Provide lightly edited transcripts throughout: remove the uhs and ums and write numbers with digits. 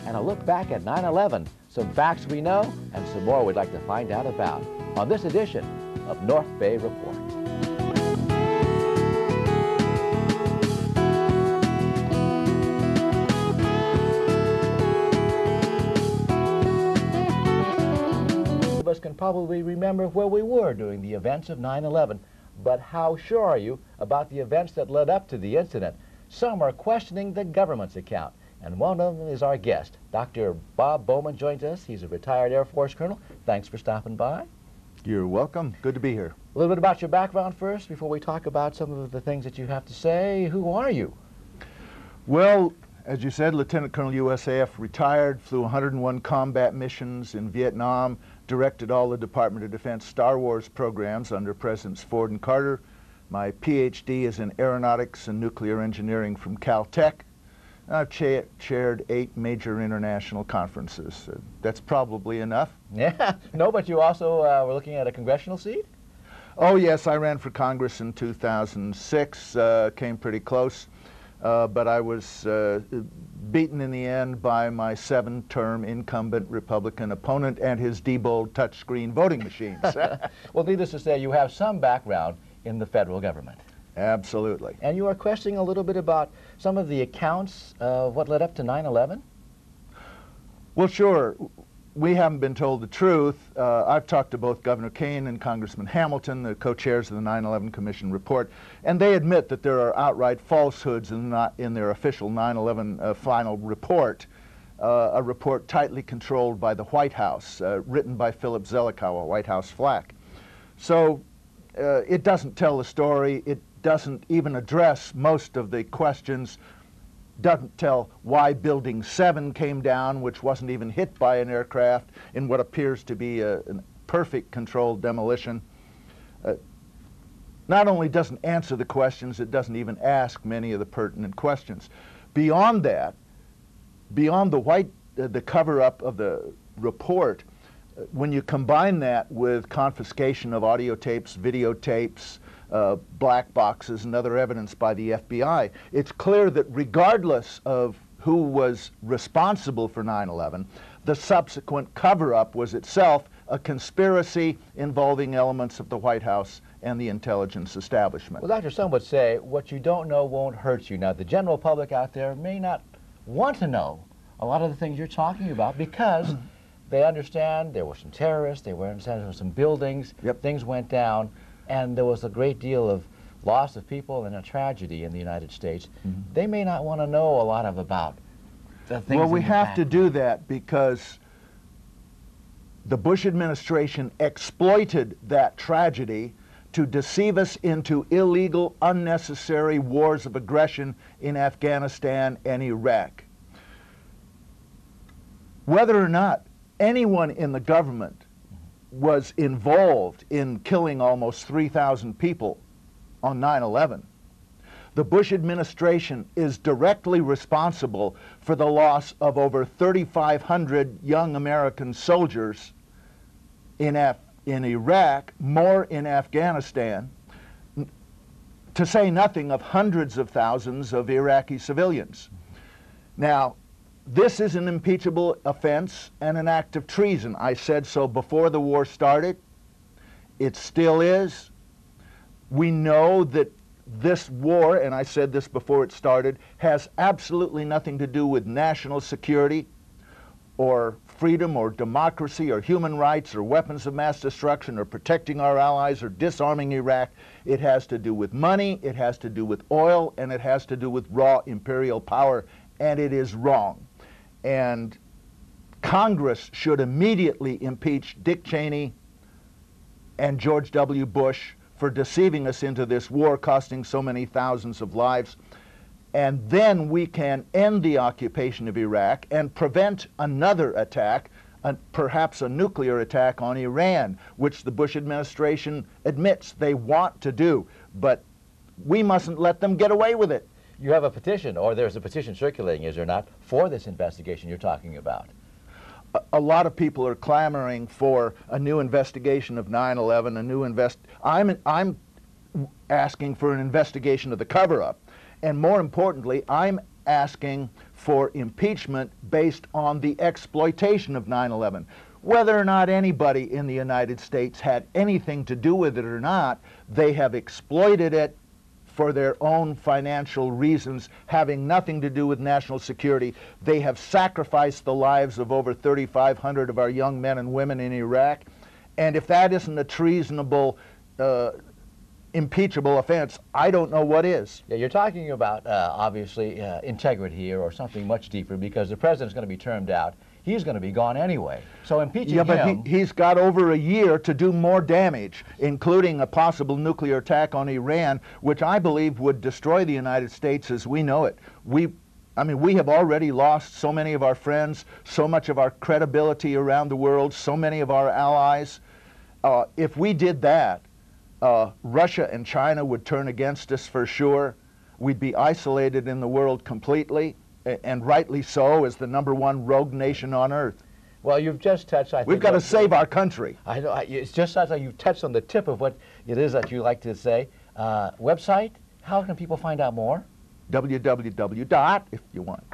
and a look back at 9/11, some facts we know and some more we'd like to find out about on this edition of North Bay Report. Most of us can probably remember where we were during the events of 9/11, but how sure are you about the events that led up to the incident? Some are questioning the government's account, and one of them is our guest. Dr. Bob Bowman joins us. He's a retired Air Force colonel. Thanks for stopping by. You're welcome. Good to be here. A little bit about your background first before we talk about some of the things that you have to say. Who are you? Well, as you said, Lieutenant Colonel USAF, retired, flew 101 combat missions in Vietnam, directed all the Department of Defense Star Wars programs under Presidents Ford and Carter. My PhD is in aeronautics and nuclear engineering from Caltech. I've chaired 8 major international conferences. That's probably enough. Yeah, no, but you also were looking at a congressional seat? Oh yes, I ran for Congress in 2006, came pretty close, but I was beaten in the end by my 7-term incumbent Republican opponent and his Diebold touchscreen voting machines. Well, needless to say, you have some background in the federal government. Absolutely. And you are questioning a little bit about some of the accounts of what led up to 9/11? Well, sure. We haven't been told the truth. I've talked to both Governor Kane and Congressman Hamilton, the co-chairs of the 9/11 Commission report, and they admit that there are outright falsehoods in their official 9/11 final report, a report tightly controlled by the White House, written by Philip Zelikow, a White House flack. So it doesn't tell the story. It doesn't even address most of the questions, doesn't tell why Building 7 came down, which wasn't even hit by an aircraft, in what appears to be a perfect controlled demolition. Not only doesn't answer the questions, it doesn't even ask many of the pertinent questions. Beyond that, beyond the cover-up of the report, when you combine that with confiscation of audio tapes, videotapes, black boxes, and other evidence by the FBI, it's clear that regardless of who was responsible for 9/11, the subsequent cover-up was itself a conspiracy involving elements of the White House and the intelligence establishment. Well, Doctor, some would say what you don't know won't hurt you. Now, the general public out there may not want to know a lot of the things you're talking about because they understand there were some terrorists, they understand there were some buildings, things went down, and there was a great deal of loss of people and a tragedy in the United States. They may not want to know a lot about the things. Well, we have to do that because the Bush administration exploited that tragedy to deceive us into illegal, unnecessary wars of aggression in Afghanistan and Iraq. Whether or not anyone in the government was involved in killing almost 3,000 people on 9/11, the Bush administration is directly responsible for the loss of over 3,500 young American soldiers in Iraq, more in Afghanistan, to say nothing of hundreds of thousands of Iraqi civilians. Now, this is an impeachable offense and an act of treason. I said so before the war started. It still is. We know that this war, and I said this before it started, has absolutely nothing to do with national security or freedom or democracy or human rights or weapons of mass destruction or protecting our allies or disarming Iraq. It has to do with money, it has to do with oil, and it has to do with raw imperial power, and it is wrong. And Congress should immediately impeach Dick Cheney and George W. Bush for deceiving us into this war, costing so many thousands of lives. And then we can end the occupation of Iraq and prevent another attack, perhaps a nuclear attack on Iran, which the Bush administration admits they want to do. But we mustn't let them get away with it. You have a petition, or there's a petition circulating, is there not, for this investigation you're talking about? A lot of people are clamoring for a new investigation of 9/11, I'm asking for an investigation of the cover-up. And more importantly, I'm asking for impeachment based on the exploitation of 9/11. Whether or not anybody in the United States had anything to do with it or not, they have exploited it for their own financial reasons, having nothing to do with national security. They have sacrificed the lives of over 3,500 of our young men and women in Iraq. And if that isn't a treasonable, impeachable offense, I don't know what is. Yeah, you're talking about, obviously, integrity here, or something much deeper, because the president's going to be termed out. He's going to be gone anyway. So impeaching him... Yeah, but he's got over a year to do more damage, including a possible nuclear attack on Iran, which I believe would destroy the United States as we know it. I mean, we have already lost so many of our friends, so much of our credibility around the world, so many of our allies. If we did that, Russia and China would turn against us for sure. We'd be isolated in the world completely, and rightly so, as the #1 rogue nation on earth. Well, you've just touched, I think... We've got to save our country. I know, it's just like you've touched on the tip of what it is that you like to say. Website, how can people find out more? www. If you want,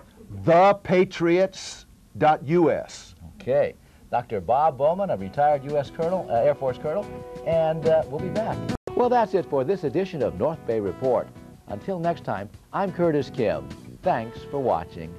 thepatriots.us. Okay. Dr. Bob Bowman, a retired U.S. Colonel, Air Force Colonel, and we'll be back. Well, that's it for this edition of North Bay Report. Until next time, I'm Curtis Kim. Thanks for watching.